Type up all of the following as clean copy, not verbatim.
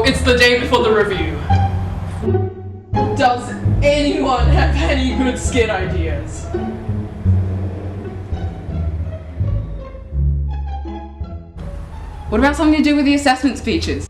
It's the day before the review. Does anyone have any good skit ideas? What about something to do with the assessment speeches?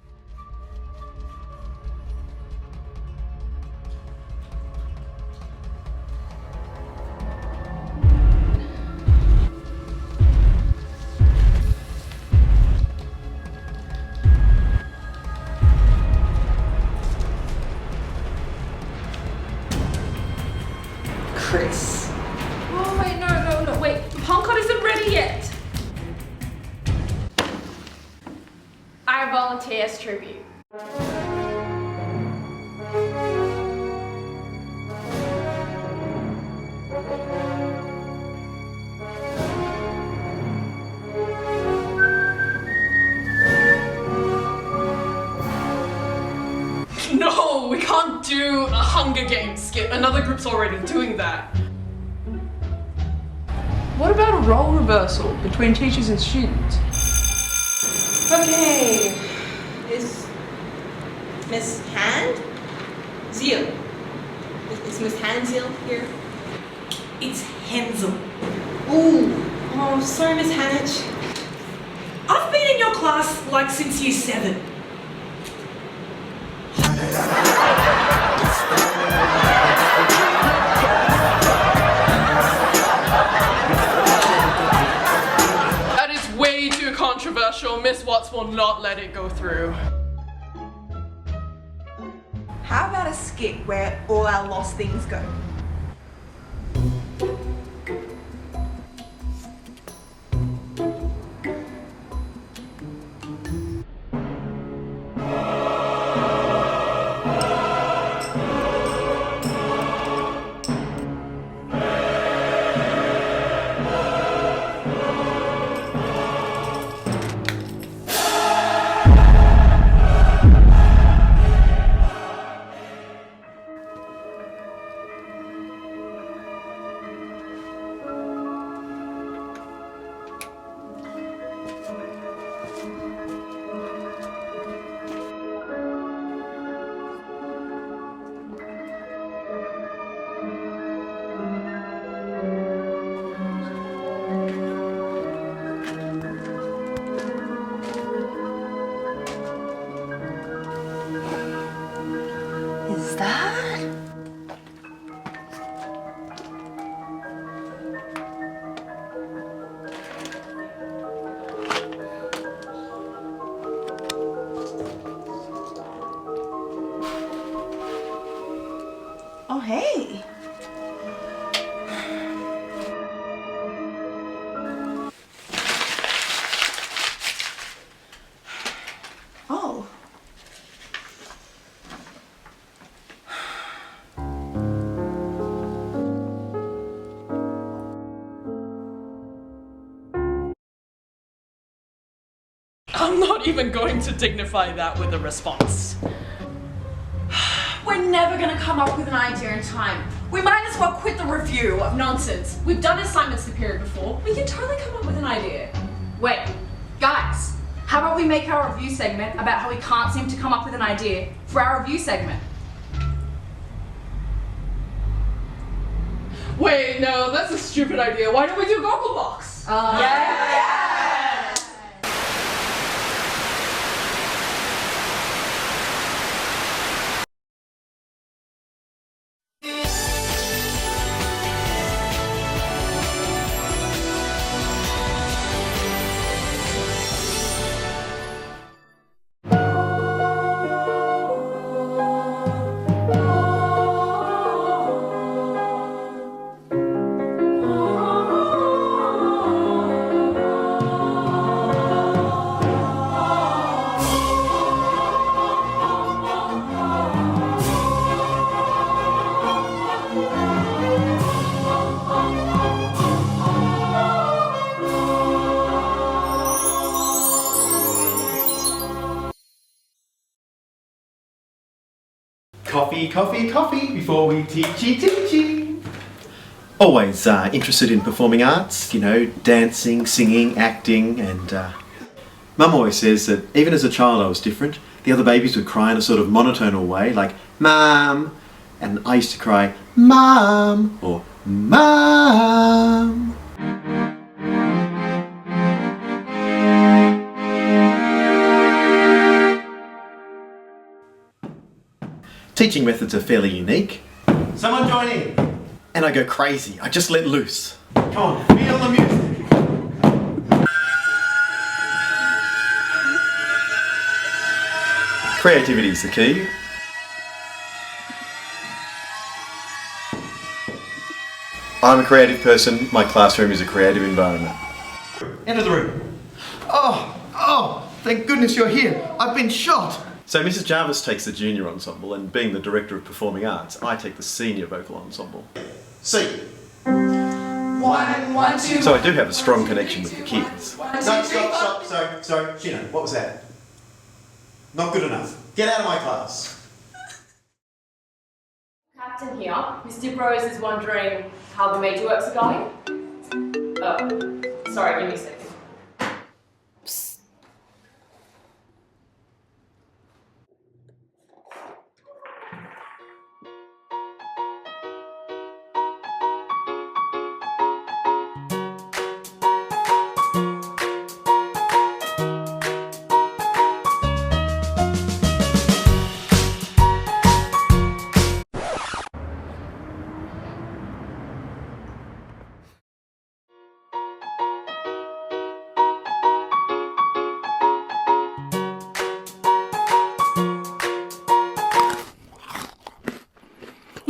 Chris. Oh wait, no, wait. Punkot isn't ready yet. I volunteer as tribute. No, we can't do a Hunger Games skit. Another group's already doing that. What about a role reversal between teachers and students? Okay. Is Miss Hand? Zeal. Is Miss Handziel here? It's Hensel. Ooh. Oh, sorry, Miss Hanich. I've been in your class like since year 7. That is way too controversial. Miss Watts will not let it go through. How about a skit where all our lost things go? Is that? Oh, hey. Oh. I'm not even going to dignify that with a response. We're never gonna come up with an idea in time. We might as well quit the review of nonsense. We've done assignments the period before. We can totally come up with an idea. Wait, guys, how about we make our review segment about how we can't seem to come up with an idea for our review segment? Wait, no, that's a stupid idea. Why don't we do Gogglebox? Yeah. Coffee, coffee, coffee before we teachy. Always interested in performing arts, you know, dancing, singing, acting, and Mum always says that even as a child I was different. the other babies would cry in a sort of monotonal way, like "Mom," and I used to cry "Mom" or "Mom." Teaching methods are fairly unique. Someone join in. And I go crazy. I just let loose. Come on, feel the music. Creativity is the key. I'm a creative person. My classroom is a creative environment. Enter the room. Oh, thank goodness you're here. I've been shot. So Mrs. Jarvis takes the junior ensemble, and being the director of performing arts, I take the senior vocal ensemble. C. 1, 1, 2. So I do have a strong connection with the kids. Stop. Sorry, Shino, what was that? Not good enough. Get out of my class. Captain here. Mr. Rose is wondering how the major works are going. Oh, sorry, give me a second.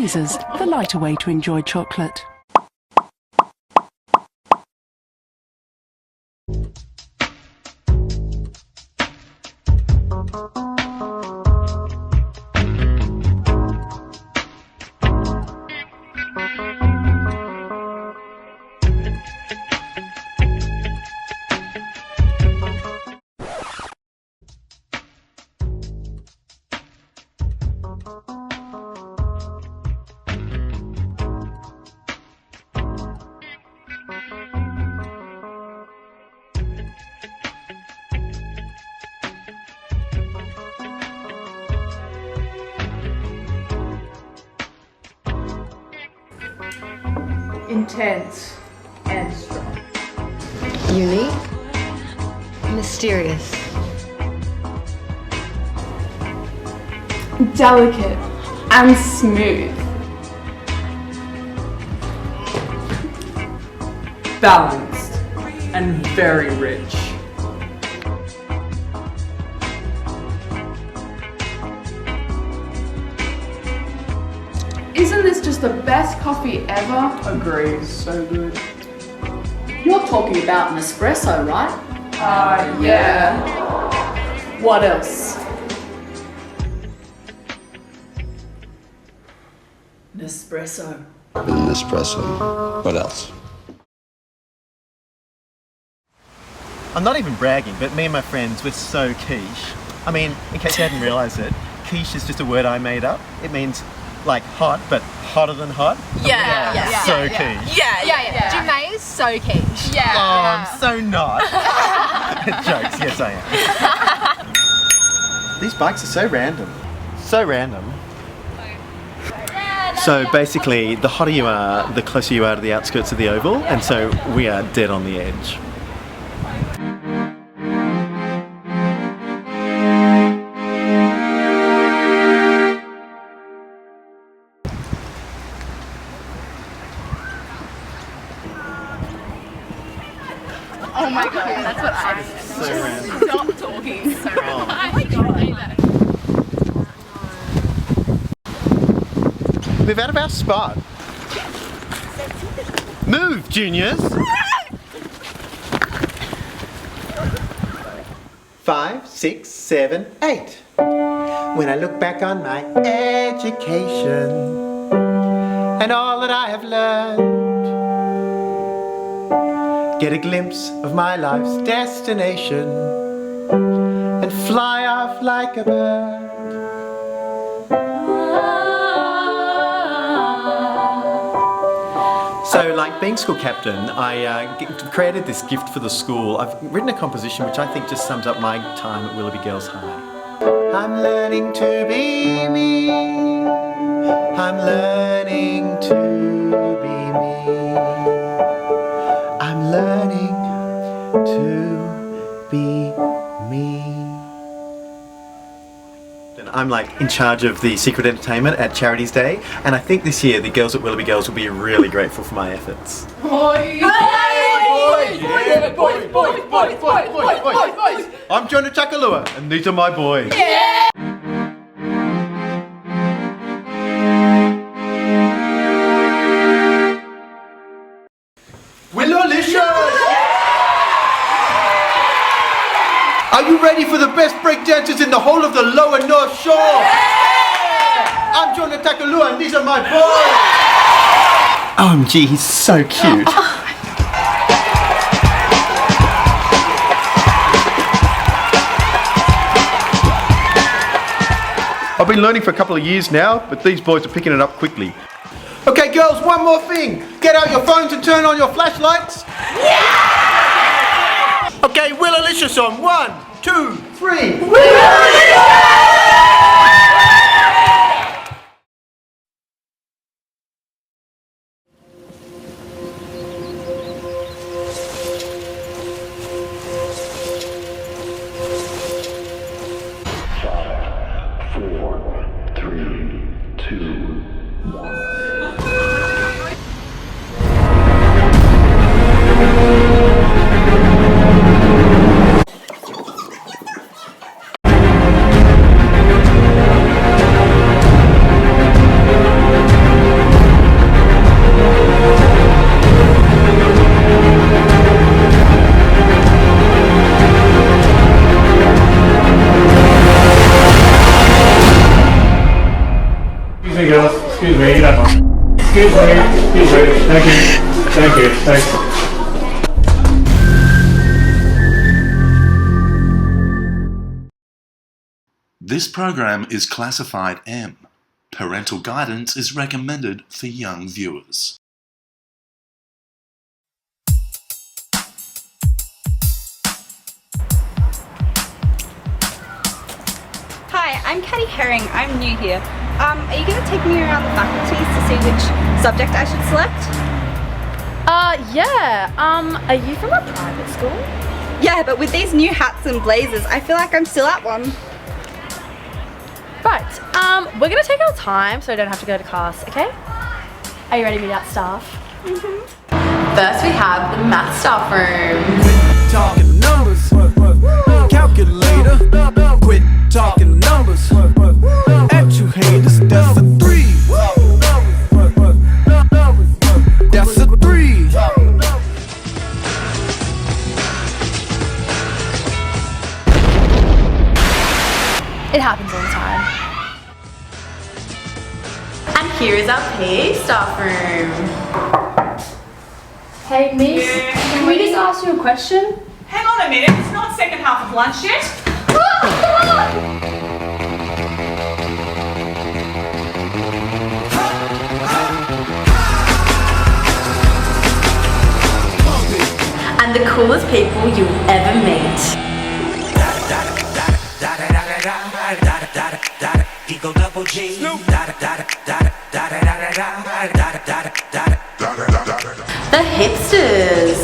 Tweezers, the lighter way to enjoy chocolate. Intense and strong. Unique, mysterious, Delicate and smooth. Balanced and very rich. Isn't this just the best coffee ever? Agree, so good. You're talking about an espresso, right? Yeah. What else? Nespresso. Nespresso. What else? I'm not even bragging, but me and my friends, we're so quiche. I mean, in case you hadn't realised it, quiche is just a word I made up. It means like hot, but hotter than hot. Yeah. So quiche. Yeah. Janae is so quiche. Yeah. Oh, I'm so not. Jokes, yes I am. These bikes are so random. So random. So basically, the hotter you are, the closer you are to the outskirts of the oval, and so we are dead on the edge. Oh my god, that's what I So random. Stop talking. So Oh. I can't Move out of our spot. Move, juniors. 5, 6, 7, 8. When I look back on my education and all that I have learned, get a glimpse of my life's destination and fly off like a bird. So, like being school captain, I created this gift for the school. I've written a composition which I think just sums up my time at Willoughby Girls High. I'm learning to be me. I'm learning to be me. I'm learning to be me. I'm like in charge of the secret entertainment at Charities Day, and I think this year the girls at Willoughby Girls will be really grateful for my efforts. Boys! I'm Jonah Chakalua, and these are my boys. Yeah! Are you ready for the best breakdancers in the whole of the lower North Shore? Yeah! I'm Jonah Takalua and these are my boys! OMG, he's so cute. I've been learning for a couple of years now, but these boys are picking it up quickly. Okay girls, one more thing. Get out your phones and turn on your flashlights. Yeah! Okay, Will Alicious on 1, 2, 3. Excuse me, you don't mind. Excuse me, thank you, thanks. This program is classified M. Parental guidance is recommended for young viewers. Hi, I'm Caddy Herring. I'm new here. Are you going to take me around the faculties to see which subject I should select? Yeah. Are you from a private school? Yeah, but with these new hats and blazers, I feel like I'm still at one. Right. We're going to take our time so I don't have to go to class, okay? Are you ready to meet out staff? Mm-hmm. First we have the math staff room. Talking numbers, calculator, quit talking numbers, at you haters, that's a 3, that's a 3. It happens all the time. And here is our PE staff room. Hey miss, can we just ask you a question? Hang on a minute, it's not second half of lunch yet. And the coolest people you'll ever meet. The hipsters.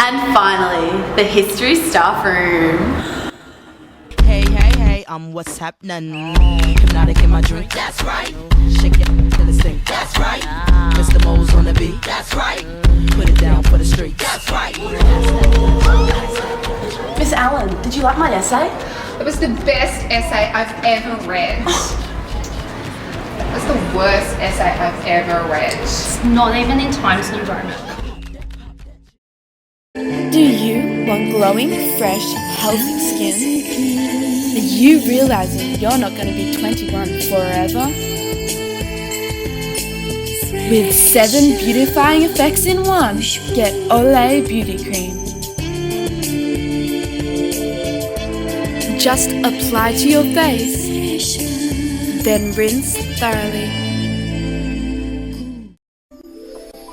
And finally, the history staff room. Hey, what's happening? Hypnotic in my drink, that's right. Shake it to the sink, that's right. Mr. Mo's on the beat, that's right. Put it down for the street, that's right. Miss Allen, did you like my essay? It was the best essay I've ever read. It was the worst essay I've ever read. It's not even in Times New Roman. Do you want glowing, fresh, healthy skin? Are you realizing you're not going to be 21 forever? With 7 beautifying effects in one, get Olay Beauty Cream. Just apply to your face, then rinse thoroughly.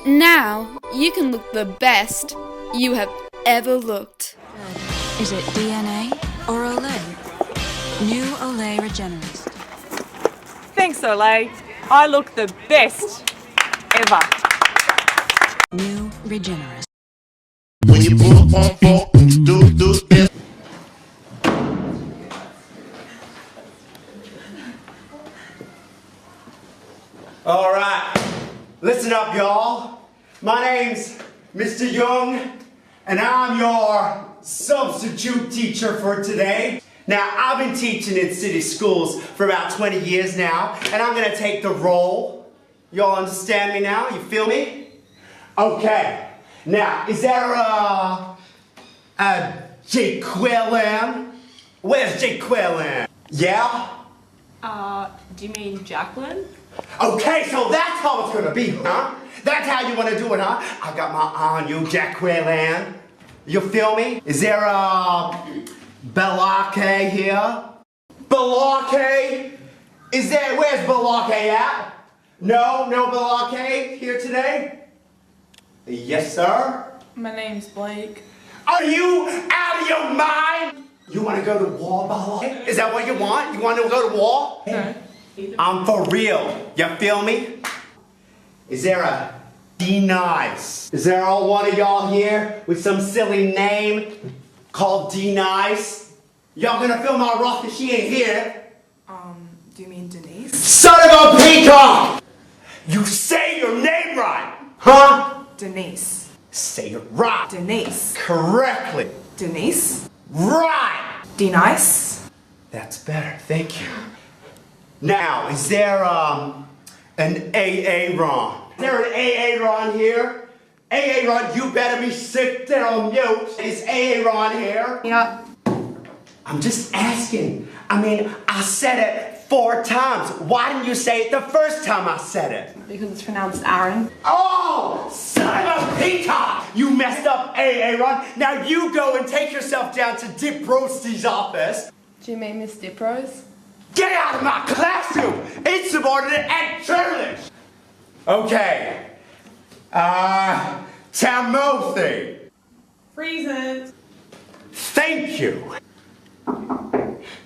Now you can look the best you have ever looked. Is it DNA or Olay? New Olay Regenerist. Thanks, Olay. I look the best ever. New Regenerist. When you pull up on floor, do it. All right, listen up, y'all. My name's Mr. Young, and I'm your substitute teacher for today. Now, I've been teaching in city schools for about 20 years now, and I'm gonna take the role. Y'all understand me now? You feel me? Okay. Now, is there a Jaqueline? Where's Jaqueline? Yeah? Do you mean Jacqueline? Okay, so that's how it's gonna be, huh? That's how you wanna do it, huh? I got my eye on you, Jaqueline. You feel me? Is there a Belake here? Belake? Where's Belake at? No Belake here today? Yes, sir? My name's Blake. Are you out of your mind? You wanna go to war, Belake? Is that what you want? You wanna go to war? No. I'm for real. You feel me? Is there a D-Nice? Is there all one of y'all here with some silly name called D-Nice? Y'all gonna feel my wrath if she ain't here. Do you mean Denise? Son of a peacock! You say your name right, huh? Denise. Say it right. Denise. Correctly. Denise. Right. D-Nice. That's better, thank you. Now, is there an AA Ron? Is there an AA Ron here? AA Ron, you better be sick there on mute. Is AA Ron here? Yeah. I'm just asking. I mean, I said it 4 times. Why didn't you say it the first time I said it? Because it's pronounced Aaron. Oh, son of a peacock! You messed up, AA Ron. Now you go and take yourself down to Dip Roasty's office. Do you mean Miss Diprose? Get out of my classroom! Insubordinate and churlish! Okay. Timothy. Freezes. Thank you.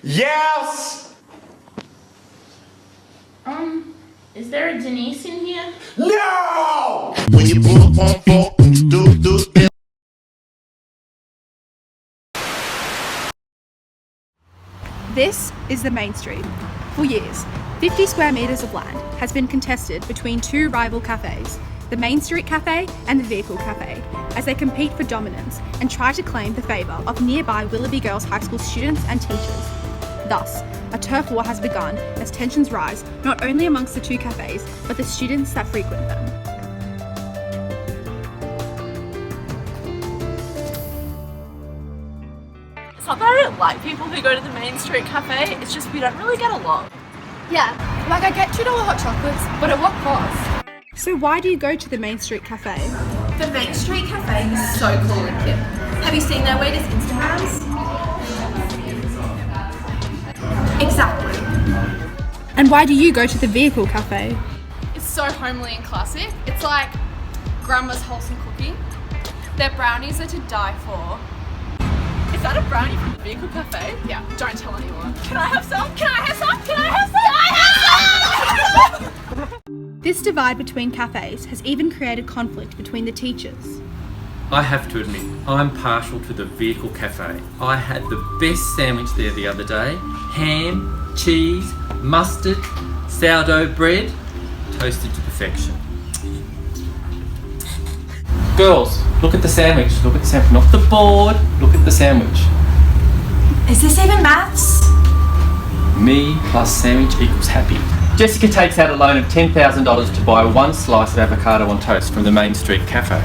Yes! Is there a Denise in here? No! When you pull up on floor, do it. This is the Main Street. For years, 50 square metres of land has been contested between 2 rival cafes, the Main Street Cafe and the Vehicle Cafe, as they compete for dominance and try to claim the favour of nearby Willoughby Girls High School students and teachers. Thus, a turf war has begun as tensions rise not only amongst the 2 cafes, but the students that frequent them. It's not that I don't like people who go to the Main Street Cafe, it's just we don't really get along. Yeah, like I get $2 hot chocolates, but at what cost? So why do you go to the Main Street Cafe? The Main Street Cafe is so cool and hip. Have you seen their latest Instagrams? Exactly. And why do you go to the Vehicle Cafe? It's so homely and classic. It's like Grandma's wholesome cooking. Their brownies are to die for. Is that a brownie from the Vehicle Cafe? Yeah, don't tell anyone. Can I have some? Can I have some? Can I have some? This divide between cafes has even created conflict between the teachers. I have to admit, I'm partial to the Vehicle Cafe. I had the best sandwich there the other day. Ham, cheese, mustard, sourdough bread, toasted to perfection. Girls, look at the sandwich. Look at the sandwich. Not the board. Look at the sandwich. Is this even maths? Me plus sandwich equals happy. Jessica takes out a loan of $10,000 to buy 1 slice of avocado on toast from the Main Street Cafe.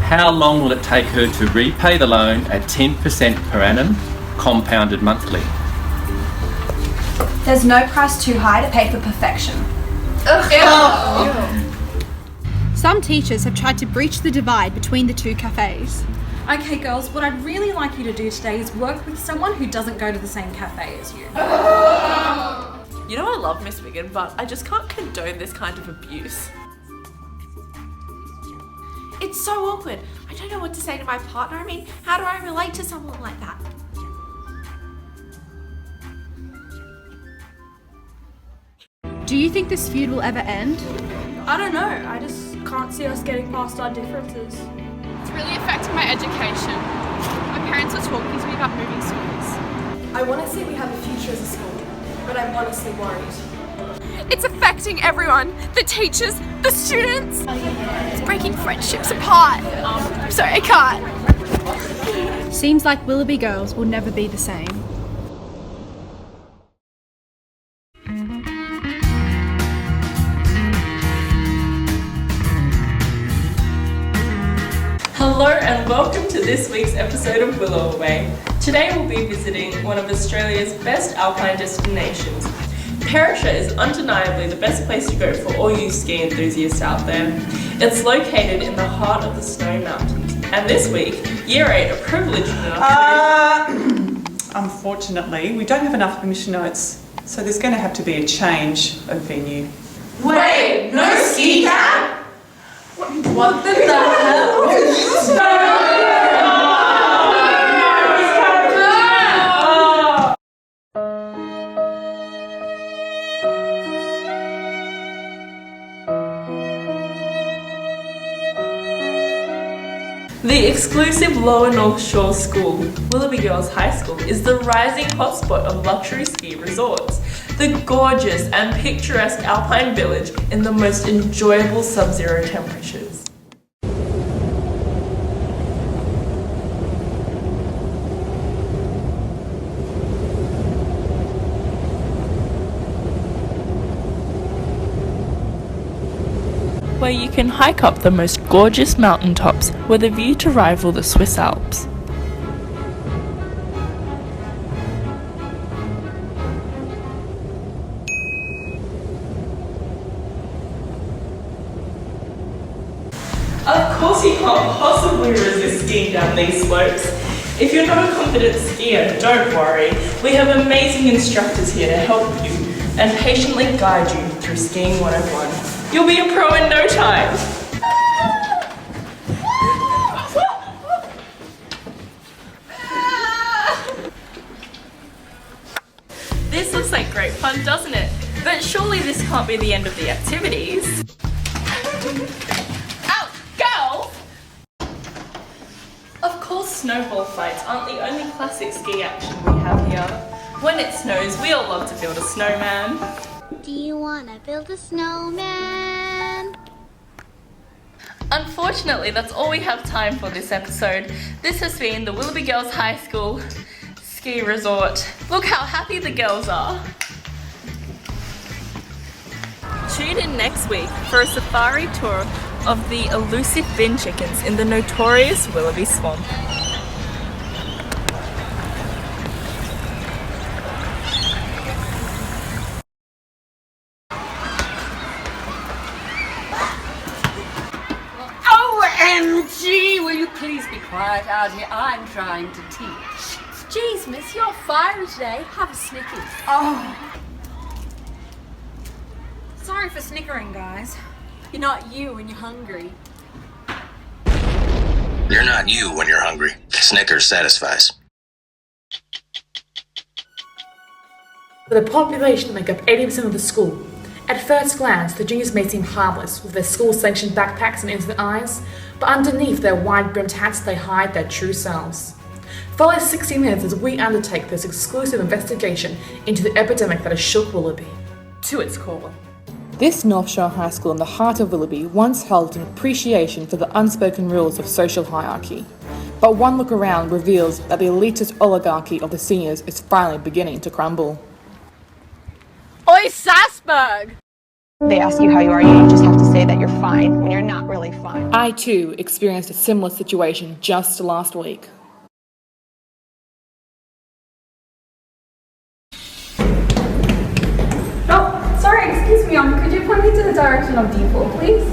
How long will it take her to repay the loan at 10% per annum, compounded monthly? There's no price too high to pay for perfection. Some teachers have tried to breach the divide between the 2 cafes. Okay girls, what I'd really like you to do today is work with someone who doesn't go to the same cafe as you. You know I love Miss Wiggin, but I just can't condone this kind of abuse. It's so awkward. I don't know what to say to my partner. I mean, how do I relate to someone like that? Do you think this feud will ever end? I don't know. I just can't see us getting past our differences. It's really affecting my education. My parents are talking to me about moving schools. I want to say we have a future as a school, but I'm honestly worried. It's affecting everyone. The teachers, the students. It's breaking friendships apart. I'm sorry, I can't. Seems like Willoughby girls will never be the same. Hello and welcome to this week's episode of Willoughby. Today we'll be visiting one of Australia's best alpine destinations. Perisher is undeniably the best place to go for all you ski enthusiasts out there. It's located in the heart of the Snow Mountains. And this week, Year 8 are privileged enough to... Unfortunately, we don't have enough permission notes, so there's going to have to be a change of venue. Wait, no ski camp? What the hell? The exclusive Lower North Shore School, Willoughby Girls High School, is the rising hotspot of luxury ski resorts. The gorgeous and picturesque alpine village in the most enjoyable sub-zero temperatures. Where you can hike up the most gorgeous mountaintops with a view to rival the Swiss Alps. Of course you can't possibly resist skiing down these slopes. If you're not a confident skier, don't worry. We have amazing instructors here to help you and patiently guide you through Skiing 101. You'll be a pro in no time. This looks like great fun, doesn't it? But surely this can't be the end of the activities. Out, girls! Of course, snowball fights aren't the only classic ski action we have here. When it snows, we all love to build a snowman. Do you want to build a snowman? Unfortunately, that's all we have time for this episode. This has been the Willoughby Girls High School Ski Resort. Look how happy the girls are. Tune in next week for a safari tour of the elusive bin chickens in the notorious Willoughby Swamp. OMG! Will you please be quiet out here? I'm trying to teach. Jeez, miss, you're fiery today. Have a Snickers. Oh. Sorry for snickering, guys. You're not you when you're hungry. You're not you when you're hungry. Snickers satisfies. With a population that make up 80% of the school, at first glance, the juniors may seem harmless with their school-sanctioned backpacks and innocent eyes, but underneath their wide-brimmed hats they hide their true selves. Follow 60 Minutes as we undertake this exclusive investigation into the epidemic that has shook Willoughby to its core. This North Shore High School in the heart of Willoughby once held an appreciation for the unspoken rules of social hierarchy. But one look around reveals that the elitist oligarchy of the seniors is finally beginning to crumble. Oi, Sassberg! They ask you how you are, you just have to say that you're fine when you're not really fine. I too experienced a similar situation just last week. Oh, sorry, excuse me, could you point me to the direction of default, please?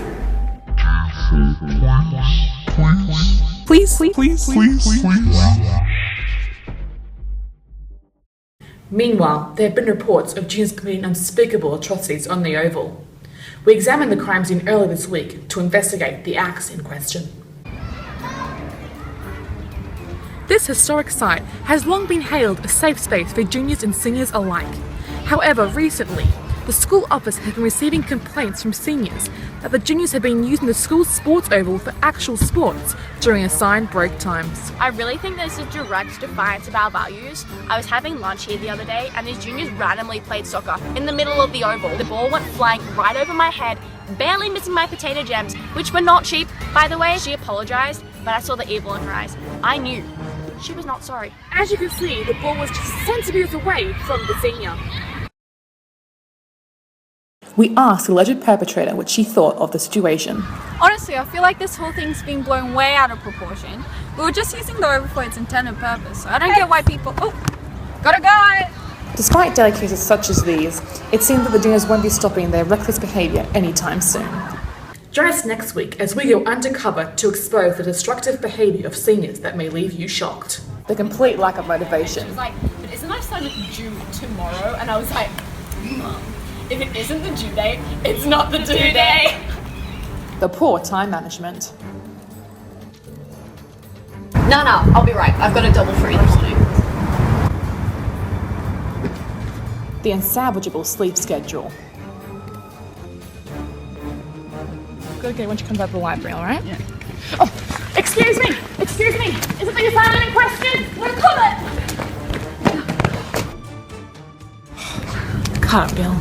Please. Meanwhile, there have been reports of juniors committing unspeakable atrocities on the Oval. We examined the crime scene earlier this week to investigate the acts in question. This historic site has long been hailed a safe space for juniors and seniors alike. However, recently, the school office has been receiving complaints from seniors that the juniors have been using the school's sports oval for actual sports during assigned break times. I really think this is direct defiance of our values. I was having lunch here the other day and these juniors randomly played soccer in the middle of the oval. The ball went flying right over my head, barely missing my potato gems, which were not cheap, by the way. She apologised, but I saw the evil in her eyes. I knew she was not sorry. As you can see, the ball was just centimetres away from the senior. We asked the alleged perpetrator what she thought of the situation. Honestly, I feel like this whole thing's been blown way out of proportion. We were just using the oval for its intended purpose, so I don't get why people... Oh, gotta go! Despite daily cases such as these, it seems that the juniors won't be stopping their reckless behaviour anytime soon. Join us next week as we go undercover to expose the destructive behaviour of seniors that may leave you shocked. The complete lack of motivation. She was like, but isn't my assignment due tomorrow? And I was like, Mum, if it isn't the due date, it's not the due date. The poor time management. No, I'll be right. I've got a double free this morning. The unsalvageable sleep schedule. Gotta get it when she comes out of the library, alright? Yeah. Oh, excuse me! Excuse me! Is it the assignment in question? We'll call it! Cut, Bill.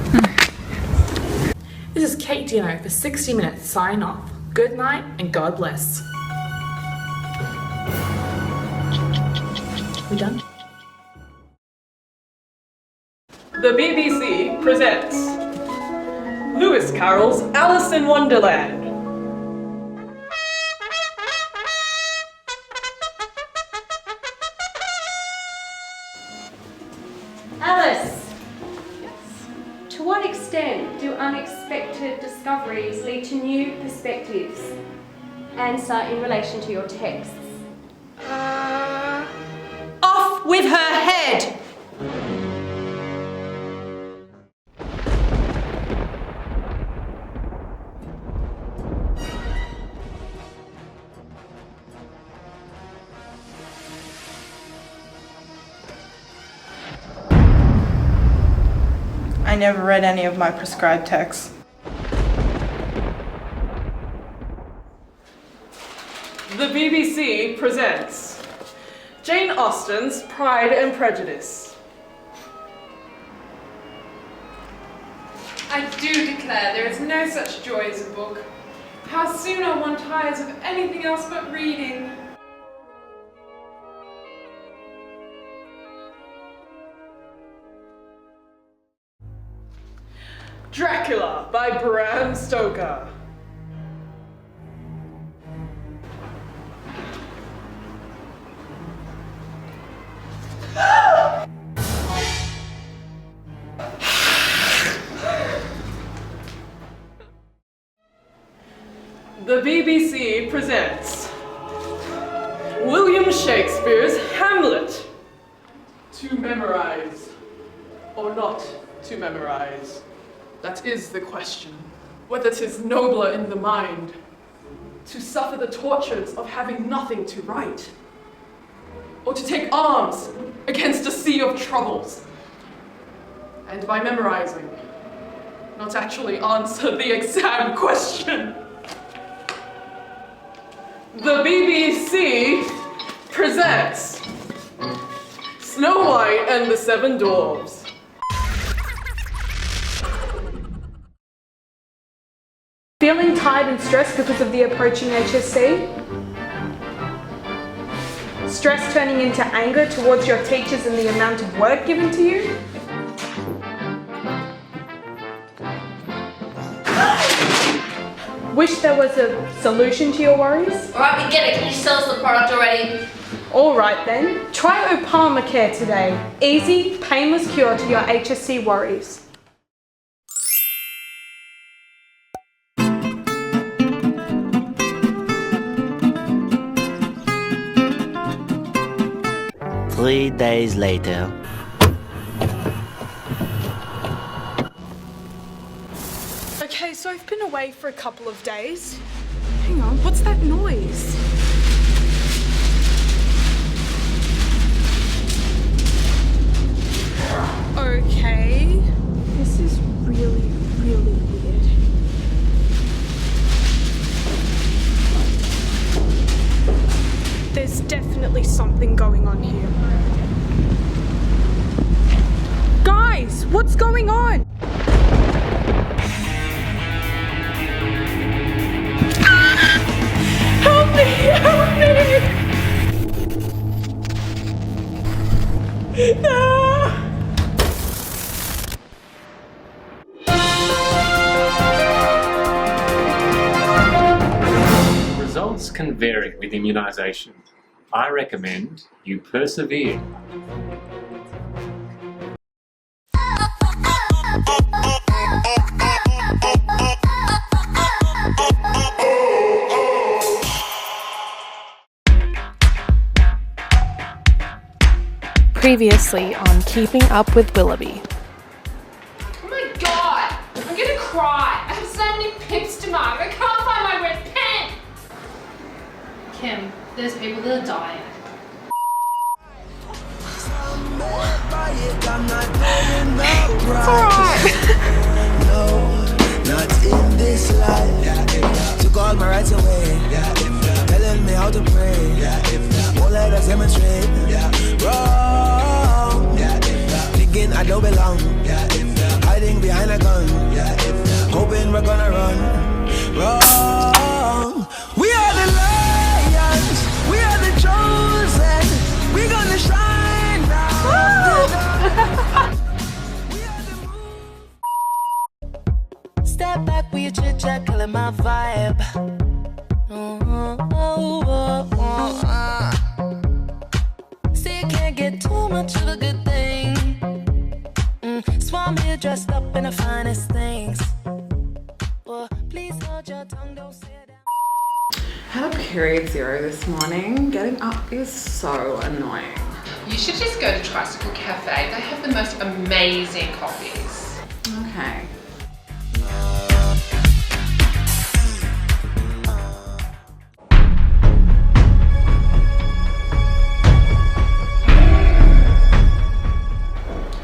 This is Kate Dino for 60 Minutes signing off. Good night and God bless. We done? The BBC presents Lewis Carroll's Alice in Wonderland. Alice! To what extent do unexpected discoveries lead to new perspectives? Answer in relation to your texts. Off with her head! I never read any of my prescribed texts. The BBC presents Jane Austen's Pride and Prejudice. I do declare there is no such joy as a book. How soon are one tires of anything else but reading? Dracula by Bram Stoker. The BBC presents William Shakespeare's Hamlet. To memorize or not to memorize? That is the question. Whether 'tis nobler in the mind to suffer the tortures of having nothing to write, or to take arms against a sea of troubles, and by memorizing, not actually answer the exam question. The BBC presents Snow White and the Seven Dwarfs. Feeling tired and stressed because of the approaching HSC? Stress turning into anger towards your teachers and the amount of work given to you? Wish there was a solution to your worries? Alright, we get it. Can you sell us the product already? Alright then, try Obamacare today. Easy, painless cure to your HSC worries. Three days later. so I've been away for a couple of days. Hang on, what's that noise? Okay. This is really, really weird. There's definitely something going on here. Guys, what's going on? Help me! Help me! No! Results can vary with immunisation. I recommend you persevere. Previously on Keeping Up with Willoughby. Oh my god! I'm gonna cry! I have so many pips to mark. I can't find my red pen! Kim, there's people that are dying. It's alright. No, not in this life. Took all my rights away. Telling me how to pray. Won't let us demonstrate. Wrong. Thinking I don't belong. Hiding behind a gun. Hoping we're gonna run. Wrong. We are the lions. We are the chosen. We're gonna shine now. Step back with your chit chat, killing my vibe. See, you can't get too much of a good thing. Swam here dressed up in the finest things. Well, please hold your tongue, don't say that. Had a period zero this morning. Getting up is so annoying. You should just go to Tricycle Cafe. They have the most amazing coffees. Okay.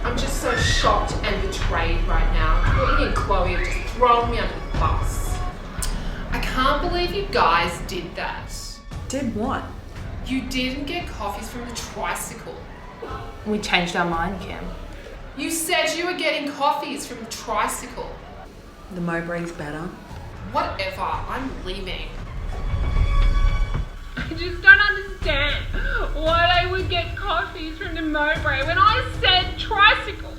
I'm just so shocked and betrayed right now. Courtney and Chloe have just thrown me under the bus. I can't believe you guys did that. Did what? You didn't get coffees from the Tricycle. We changed our mind, Kim. You said you were getting coffees from the Tricycle. The Mowbray's better. Whatever, I'm leaving. I just don't understand why they would get coffees from the Mowbray when I said Tricycle.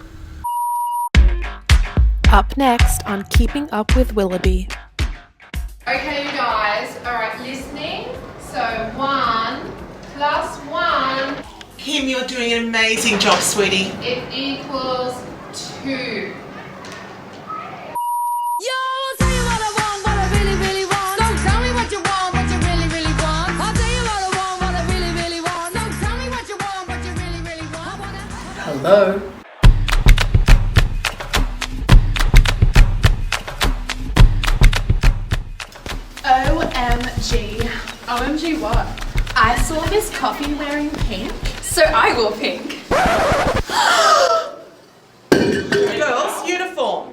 Up next on Keeping Up with Willoughby. Okay, you guys, alright, listening. So 1 plus 1. Kim, you're doing an amazing job, sweetie. It equals 2. Yo, I'll tell you what I want, what I really, really want. Don't tell me what you want, what you really, really want. I'll tell you what I want, what I really, really want. Don't tell me what you want, what you really, really want. Hello. OMG. OMG what? I saw this coffee wearing pink, so I wore pink. Girls, uniform.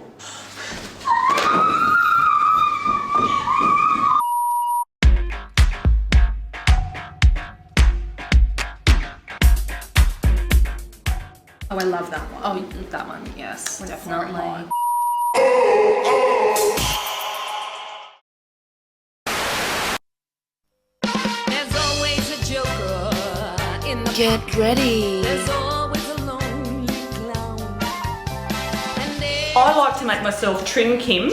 Oh, I love that one. Oh, that one, yes, definitely. There's always a joker in the Get ready. There's always a lonely clown. I like to make myself trim, Kim.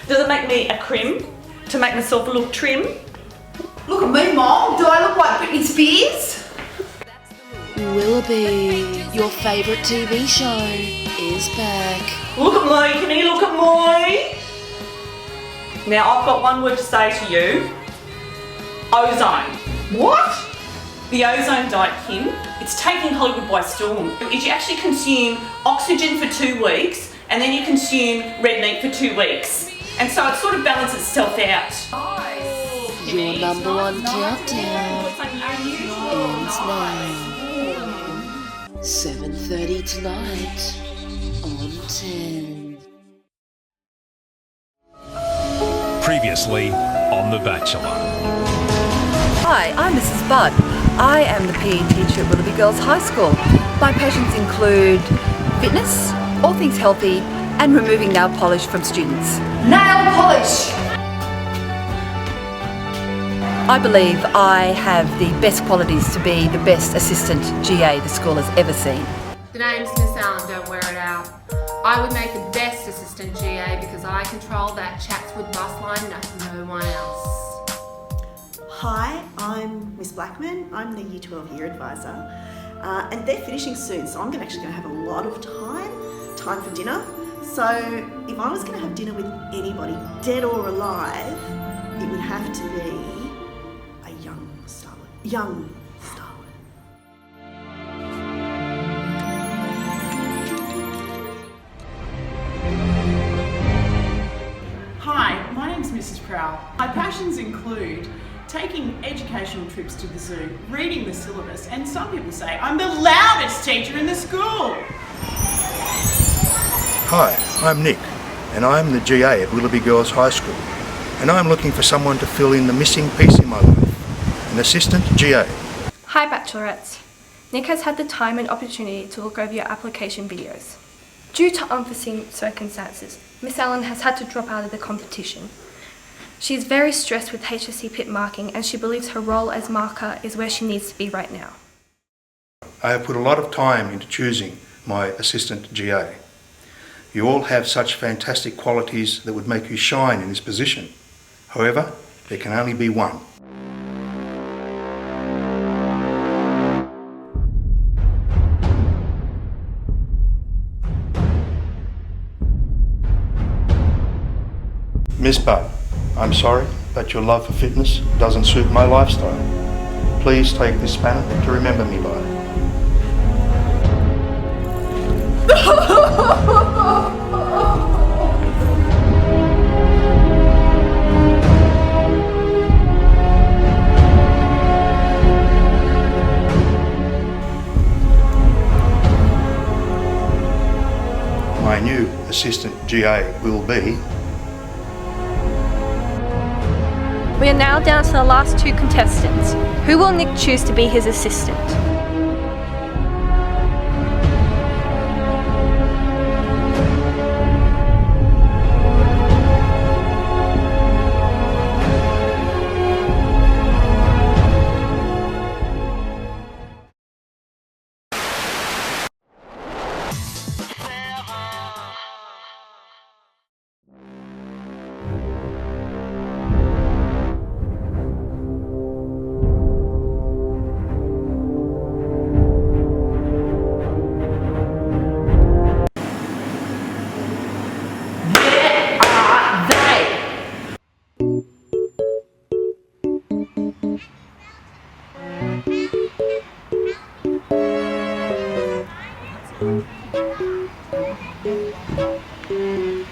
Does it make me a crim to make myself look trim? Look at me, Mom. Do I look like Britney Spears? Willoughby, your favourite TV show, is back. Look at me, can you look at me? Now I've got one word to say to you. Ozone. What? The ozone diet, Kim, it's taking Hollywood by storm. Is you actually consume oxygen for 2 weeks and then you consume red meat for 2 weeks. And so it sort of balances itself out. Your number one countdown ends now. 7:30 tonight on 10. Previously on The Bachelor. Hi, I'm Mrs. Budd. I am the PE teacher at Willoughby Girls High School. My passions include fitness, all things healthy, and removing nail polish from students. Nail polish! I believe I have the best qualities to be the best assistant GA the school has ever seen. The name's Miss Allen, don't wear it out. I would make the best assistant GA because I control that Chatswood bus line like no one else. Hi, I'm Miss Blackman. I'm the Year 12 Year Advisor. And they're finishing soon, so I'm actually going to have a lot of time for dinner. So if I was going to have dinner with anybody, dead or alive, it would have to be a young starlet. Hi, my name's Mrs. Prowl. My passions include taking educational trips to the zoo, reading the syllabus, and some people say I'm the loudest teacher in the school. Hi, I'm Nick, and I'm the GA at Willoughby Girls High School, and I'm looking for someone to fill in the missing piece in my life, an assistant GA. Hi Bachelorettes. Nick has had the time and opportunity to look over your application videos. Due to unforeseen circumstances, Miss Allen has had to drop out of the competition. She is very stressed with HSC PIP marking and she believes her role as marker is where she needs to be right now. I have put a lot of time into choosing my assistant GA. You all have such fantastic qualities that would make you shine in this position. However, there can only be one. Miss Budd, I'm sorry, but your love for fitness doesn't suit my lifestyle. Please take this spanner to remember me by. My new assistant GA will be... We are now down to the last two contestants. Who will Nick choose to be his assistant?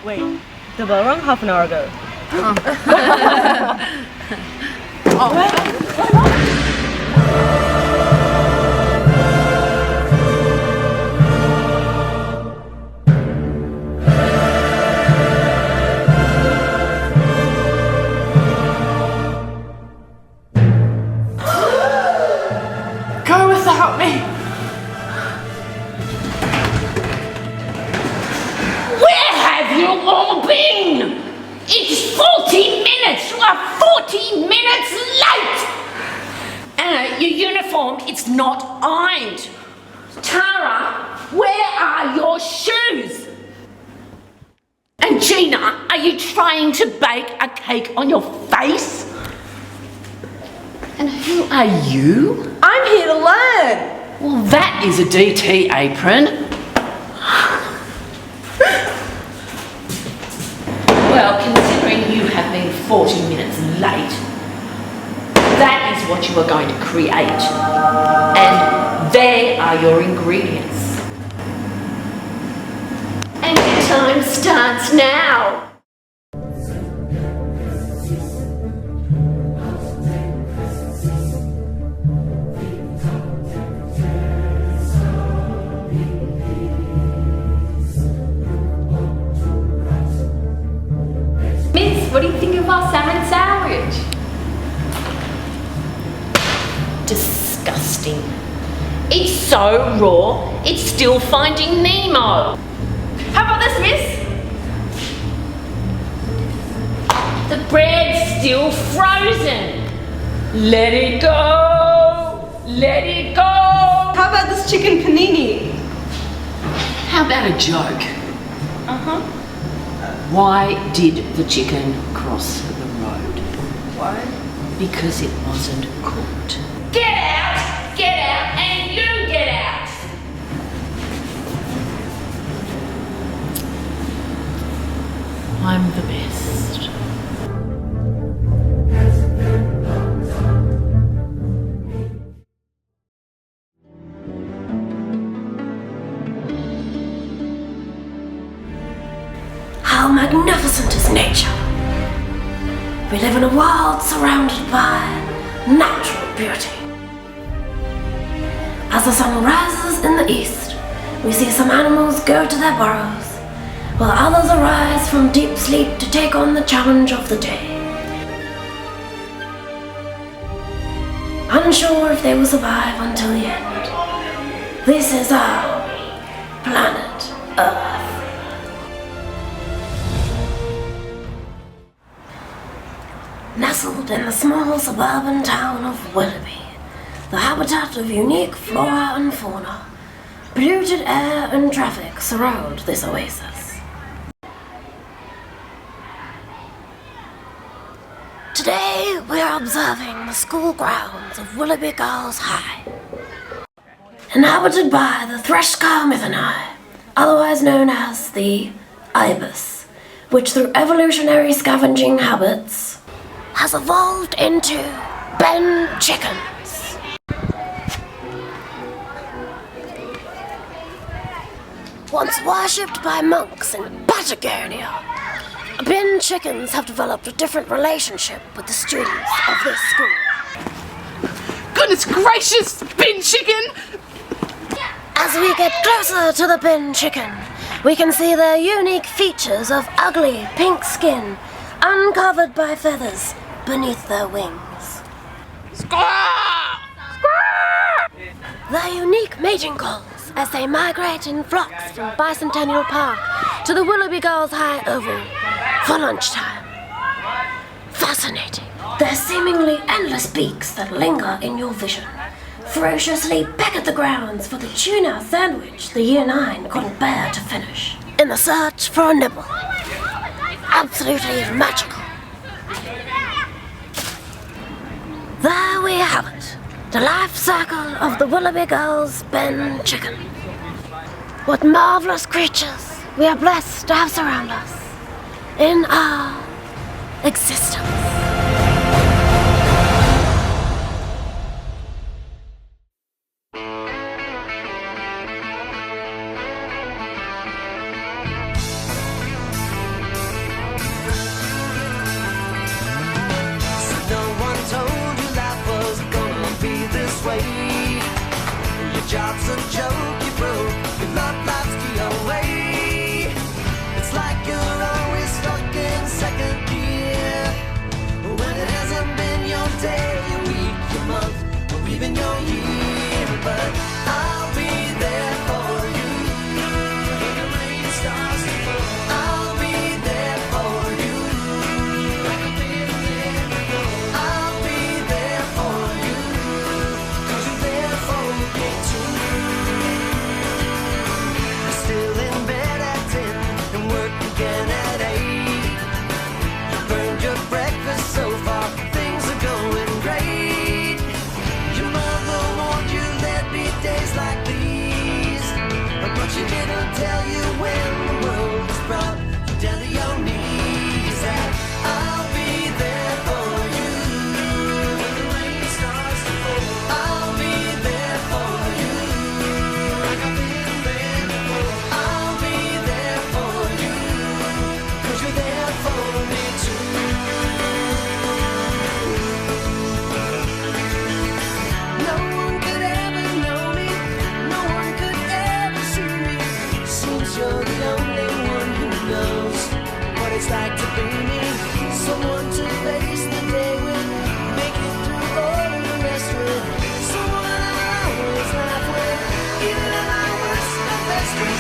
Wait, the bell rang half an hour ago. Go without me. Where have you all been? It's 40 minutes! You are 40 minutes late! Anna, your uniform, it's not ironed. Tara, where are your shoes? And Gina, are you trying to bake a cake on your face? And who are you? I'm here to learn. Well, that is a DT apron. Well, considering you have been 40 minutes late, that is what you are going to create. And there are your ingredients. And your time starts now. so raw, it's still Finding Nemo. How about this, miss? The bread's still frozen. Let it go. Let it go. How about this chicken panini? How about a joke? Uh-huh. Why did the chicken cross the road? Why? Because it wasn't cooked. Get out! Get out! And you get out! I'm the best. How magnificent is nature! We live in a world surrounded by natural beauty. As the sun rises in the east, we see some animals go to their burrows, while others arise from deep sleep to take on the challenge of the day. Unsure if they will survive until the end. This is our planet Earth. Nestled in the small suburban town of Willoughby, the habitat of unique flora and fauna, polluted air and traffic surround this oasis. Today we are observing the school grounds of Willoughby Girls High, inhabited by the Threscar mythini, otherwise known as the ibis, which through evolutionary scavenging habits has evolved into Ben chickens. Once worshipped by monks in Patagonia, Ben chickens have developed a different relationship with the students of this school. Goodness gracious, Ben chicken! As we get closer to the Ben chicken, we can see their unique features of ugly pink skin, uncovered by feathers beneath their wings. Their unique mating calls as they migrate in flocks from Bicentennial Park to the Willoughby Girls High Oval for lunchtime. Fascinating. Their seemingly endless beaks that linger in your vision ferociously peck at the grounds for the tuna sandwich the Year 9 couldn't bear to finish, in the search for a nibble. Absolutely magical. There we have it, the life cycle of the Willoughby Girls Ben chicken. What marvelous creatures we are blessed to have surround us in our existence. Job's a joke, you broke, your love life's the away. It's like you're always stuck in second gear, when it hasn't been your day, your week, your month, or even your year. But I'll be there for you when the rain starts to fall. I'll be there for you like I've been there before. I'll be there for you 'cause you're there for me too. Still in bed at 10 and work again at 8. You burned your breakfast so far, things are going great. Your mother warned you there'd be days like these, but she didn't tell you when the world was brought you down to your knees. That I'll be there for you when the rain starts to fall. I'll be there for you like I've been there before. I'll be there for you 'cause you're there for me too. No one could ever know me, no one could ever see me. Seems you're the only one who knows what it's like to be me. Someone to face the day with, make it through all of the rest with. Someone I always laugh with.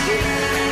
again.